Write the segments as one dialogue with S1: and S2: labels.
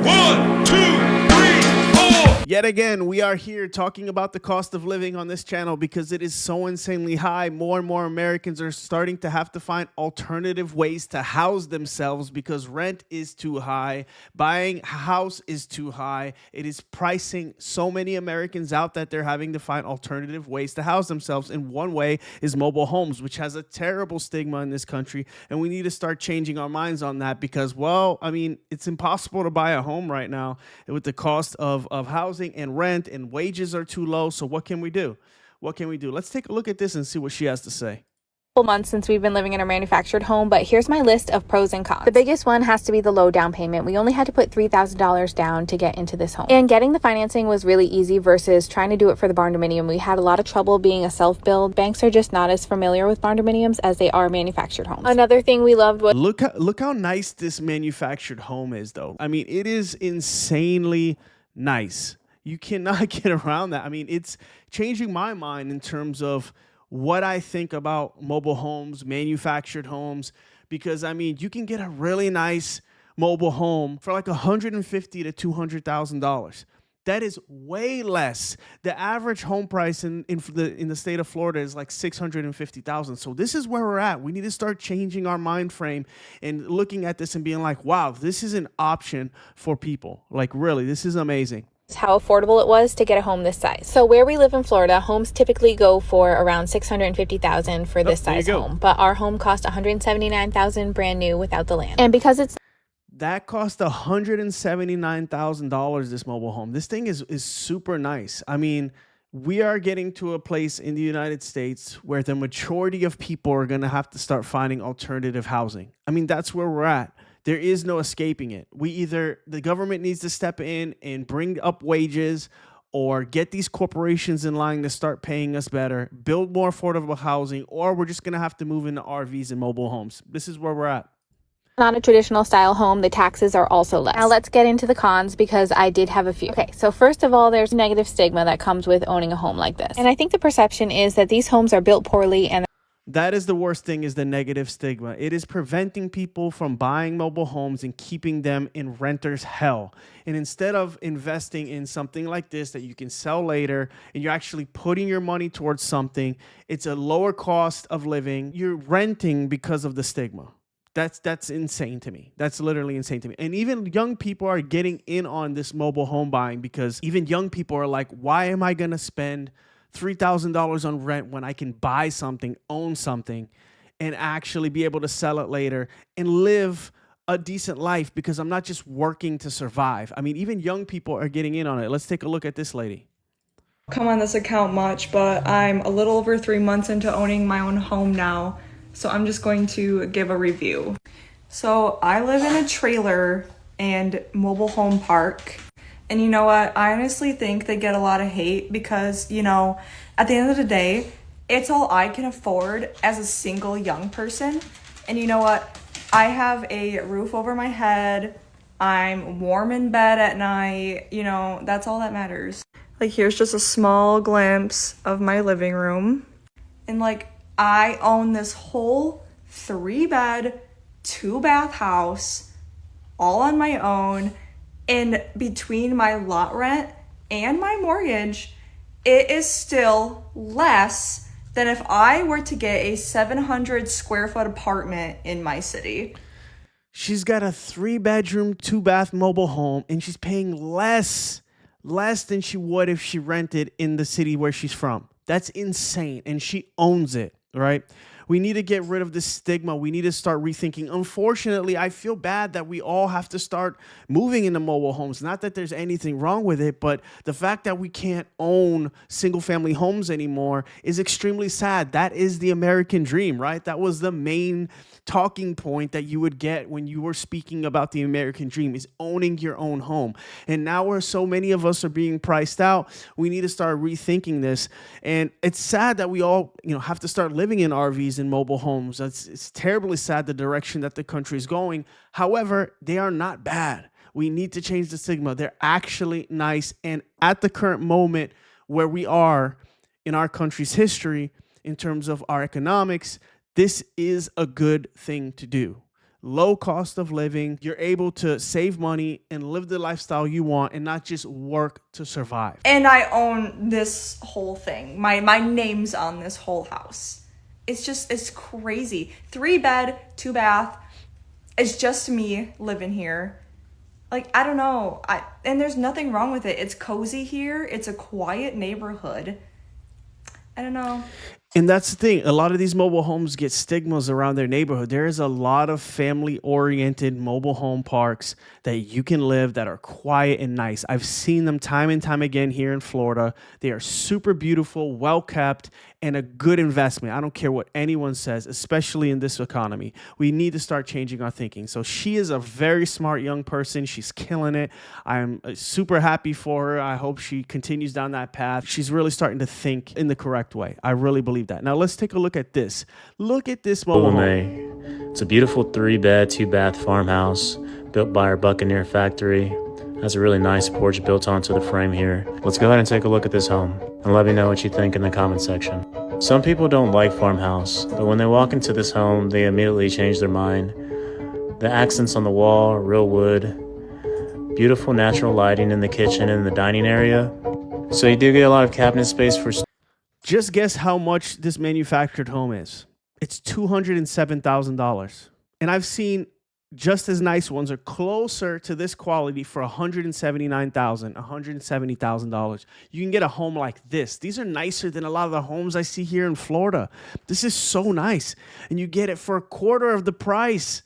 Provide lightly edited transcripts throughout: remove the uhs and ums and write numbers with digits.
S1: 1, 2, 3, 4.
S2: Yet again, we are here talking about the cost of living on this channel because it is so insanely high. More and more Americans are starting to have to find alternative ways to house themselves because rent is too high. Buying a house is too high. It is pricing so many Americans out that they're having to find alternative ways to house themselves. And one way is mobile homes, which has a terrible stigma in this country. And we need to start changing our minds on that because, well, I mean, it's impossible to buy a home right now with the cost of housing and rent, and wages are too low. So what can we do? What can we do? Let's take a look at this and see what she has to say.
S3: Months since we've been living in a manufactured home, but here's my list of pros and cons. The biggest one has to be the low down payment. We only had to put $3,000 down to get into this home, and getting the financing was really easy versus trying to do it for the barndominium. We had a lot of trouble being a self-build. Banks are just not as familiar with barndominiums as they are manufactured homes. Another thing we loved was
S2: look how nice this manufactured home is, though. I mean, it is insanely nice. You cannot get around that. I mean, it's changing my mind in terms of what I think about mobile homes, manufactured homes, because I mean, you can get a really nice mobile home for like $150,000 to $200,000. That is way less. The average home price in the state of Florida is like $650,000. So this is where we're at. We need to start changing our mind frame and looking at this and being like, wow, this is an option for people. Like, really, this is amazing.
S3: How affordable it was to get a home this size. So where we live in Florida, homes typically go for around $650,000 for this size home, but our home cost $179,000 brand new without the land. And because
S2: that cost $179,000, this mobile home. This thing is super nice. I mean, we are getting to a place in the United States where the majority of people are going to have to start finding alternative housing. I mean, that's where we're at. There is no escaping it. The government needs to step in and bring up wages or get these corporations in line to start paying us better, build more affordable housing, or we're just going to have to move into RVs and mobile homes. This is where we're at.
S3: Not a traditional style home, the taxes are also less. Now let's get into the cons because I did have a few. Okay, so first of all, there's negative stigma that comes with owning a home like this. And I think the perception is that these homes are built poorly and
S2: that is the worst thing, is the negative stigma. It is preventing people from buying mobile homes and keeping them in renter's hell. And instead of investing in something like this that you can sell later and you're actually putting your money towards something, it's a lower cost of living. You're renting because of the stigma. That's insane to me. That's literally insane to me. And even young people are getting in on this mobile home buying because even young people are like, why am I going to spend $3,000 on rent when I can buy something, own something, and actually be able to sell it later and live a decent life because I'm not just working to survive. I mean, even young people are getting in on it. Let's take a look at this lady.
S4: Come on this account much, but I'm a little over 3 months into owning my own home now, so I'm just going to give a review. So I live in a trailer and mobile home park. And you know what? I honestly think they get a lot of hate because, you know, at the end of the day, it's all I can afford as a single young person. And you know what? I have a roof over my head. I'm warm in bed at night. You know, that's all that matters. Like, here's just a small glimpse of my living room. And like, I own this whole 3-bed, 2-bath house all on my own. And between my lot rent and my mortgage, it is still less than if I were to get a 700 square foot apartment in my city.
S2: She's got a 3-bedroom, 2-bath mobile home, and she's paying less than she would if she rented in the city where she's from. That's insane. And she owns it, right? We need to get rid of this stigma. We need to start rethinking. Unfortunately, I feel bad that we all have to start moving into mobile homes. Not that there's anything wrong with it, but the fact that we can't own single-family homes anymore is extremely sad. That is the American dream, right? That was the main talking point that you would get when you were speaking about the American dream, is owning your own home. And now where so many of us are being priced out, we need to start rethinking this. And it's sad that we all, have to start living in RVs and mobile homes. It's terribly sad the direction that the country is going. However, they are not bad. We need to change the stigma. They're actually nice. And at the current moment where we are in our country's history, in terms of our economics, this is a good thing to do. low cost of living. You're able to save money and live the lifestyle you want and not just work to survive.
S4: And I own this whole thing. My name's on this whole house. It's crazy. 3-bed, 2-bath. It's just me living here. Like, I don't know. And there's nothing wrong with it. It's cozy here. It's a quiet neighborhood. I don't know.
S2: And that's the thing. A lot of these mobile homes get stigmas around their neighborhood. There is a lot of family-oriented mobile home parks that you can live that are quiet and nice. I've seen them time and time again here in Florida. They are super beautiful, well-kept, and a good investment. I don't care what anyone says, especially in this economy. We need to start changing our thinking. So she is a very smart young person. She's killing it. I'm super happy for her. I hope she continues down that path. She's really starting to think in the correct way. I really believe that. Now let's take a look at this. Look at this mobile home.
S5: It's a beautiful 3-bed, 2-bath farmhouse built by our Buccaneer factory. Has a really nice porch built onto the frame here. Let's go ahead and take a look at this home and let me know what you think in the comment section. Some people don't like farmhouse, but when they walk into this home, they immediately change their mind. The accents on the wall, real wood, beautiful natural lighting in the kitchen and the dining area. So you do get a lot of cabinet space for...
S2: Just guess how much this manufactured home is. It's $207,000. And I've seen just as nice ones are closer to this quality for $179,000, $170,000. You can get a home like this. These are nicer than a lot of the homes I see here in Florida. This is so nice. And you get it for a quarter of the price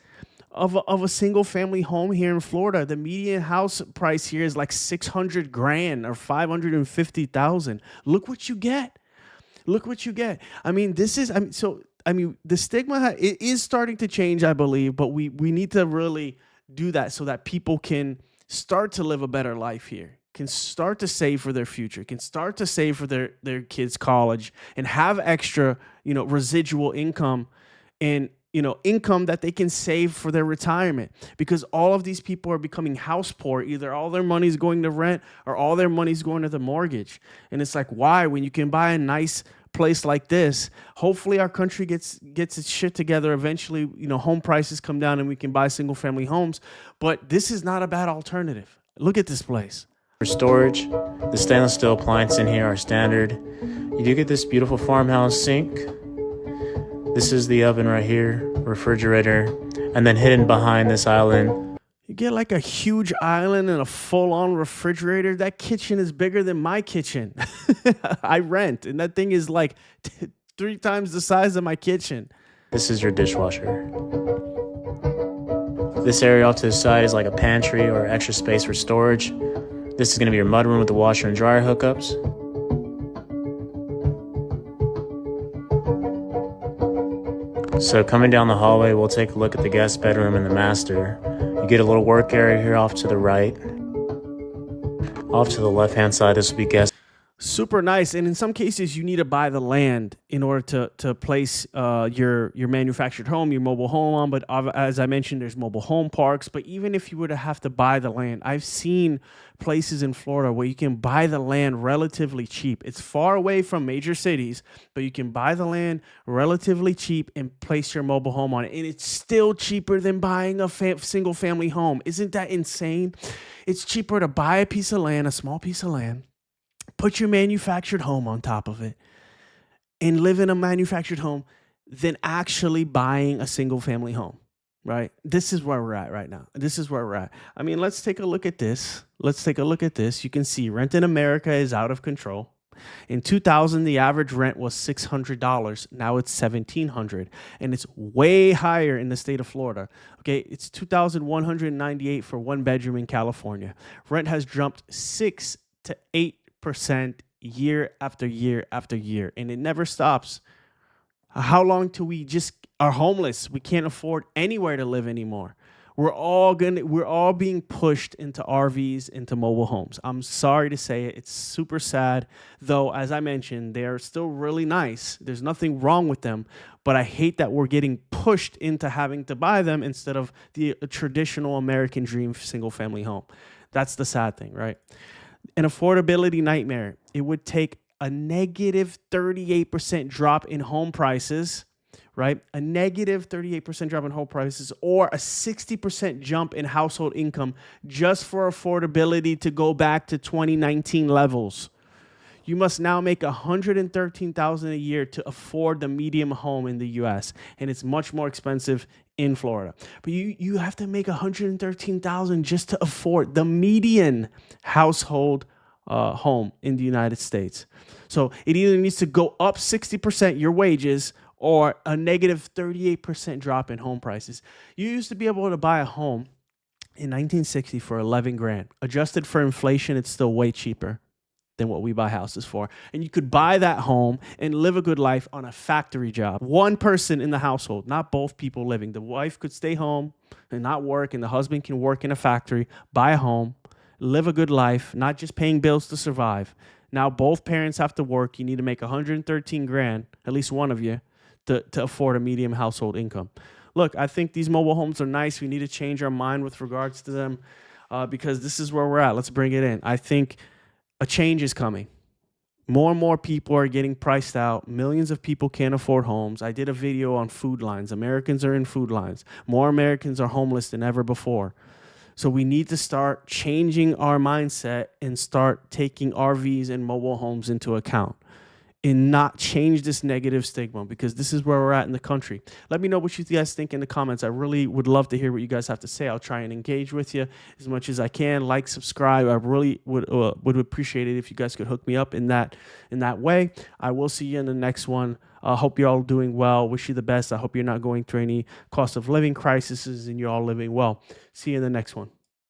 S2: of a single family home here in Florida. The median house price here is like $600,000 or $550,000. Look what you get. Look what you get. I mean, this is, the stigma it is starting to change, I believe, but we need to really do that so that people can start to live a better life here, can start to save for their future, can start to save for their kids' college and have extra, residual income and, income that they can save for their retirement, because all of these people are becoming house poor. Either all their money's going to rent or all their money's going to the mortgage. And it's like, why? When you can buy a nice place like this, hopefully our country gets its shit together. Eventually, home prices come down and we can buy single family homes. But this is not a bad alternative. Look at this place.
S5: For storage, the stainless steel appliances in here are standard. You do get this beautiful farmhouse sink. This is the oven right here, refrigerator, and then hidden behind this island.
S2: You get like a huge island and a full-on refrigerator. That kitchen is bigger than my kitchen. I rent, and that thing is like 3 times the size of my kitchen.
S5: This is your dishwasher. This area off to the side is like a pantry or extra space for storage. This is going to be your mudroom with the washer and dryer hookups. So coming down the hallway, we'll take a look at the guest bedroom and the master. You get a little work area here off to the right. Off to the left-hand side, this will be guest.
S2: Super nice. And in some cases, you need to buy the land in order to place your manufactured home, your mobile home on. But as I mentioned, there's mobile home parks. But even if you were to have to buy the land, I've seen places in Florida where you can buy the land relatively cheap. It's far away from major cities, but you can buy the land relatively cheap and place your mobile home on it. And it's still cheaper than buying a single family home. Isn't that insane? It's cheaper to buy a piece of land, a small piece of land, put your manufactured home on top of it, and live in a manufactured home than actually buying a single family home, right? This is where we're at right now. This is where we're at. I mean, let's take a look at this. You can see rent in America is out of control. In 2000, the average rent was $600. Now it's $1,700, and it's way higher in the state of Florida. Okay, it's $2,198 for 1 bedroom in California. Rent has jumped 6 to 8% year after year after year, and it never stops. How long till we just are homeless? We can't afford anywhere to live anymore. We're all being pushed into RVs, into mobile homes. I'm sorry to say it. It's super sad, though. As I mentioned, they're still really nice. There's nothing wrong with them, but I hate that we're getting pushed into having to buy them instead of the traditional American dream single family home. That's the sad thing, right? An affordability nightmare. It would take a negative 38% drop in home prices right? A negative 38% drop in home prices or a 60% jump in household income just for affordability to go back to 2019 levels. You must now make $113,000 a year to afford the medium home in the US, and it's much more expensive in Florida. But you have to make $113,000 just to afford the median household home in the United States. So it either needs to go up 60%, your wages, or a negative 38% drop in home prices. You used to be able to buy a home in 1960 for 11 grand. Adjusted for inflation, it's still way cheaper than what we buy houses for. And you could buy that home and live a good life on a factory job. One person in the household, not both people living. The wife could stay home and not work, and the husband can work in a factory, buy a home, live a good life, not just paying bills to survive. Now both parents have to work. You need to make 113 grand, at least one of you, to afford a medium household income. Look, I think these mobile homes are nice. We need to change our mind with regards to them because this is where we're at. Let's bring it in. I think a change is coming. More and more people are getting priced out. Millions of people can't afford homes. I did a video on food lines. Americans are in food lines. More Americans are homeless than ever before. So we need to start changing our mindset and start taking RVs and mobile homes into account and not change this negative stigma, because this is where we're at in the country. Let me know what you guys think in the comments. I really would love to hear what you guys have to say. I'll try and engage with you as much as I can. Like, subscribe. I really would appreciate it if you guys could hook me up in that way. I will see you in the next one. I hope you're all doing well. Wish you the best. I hope you're not going through any cost of living crises and you're all living well. See you in the next one.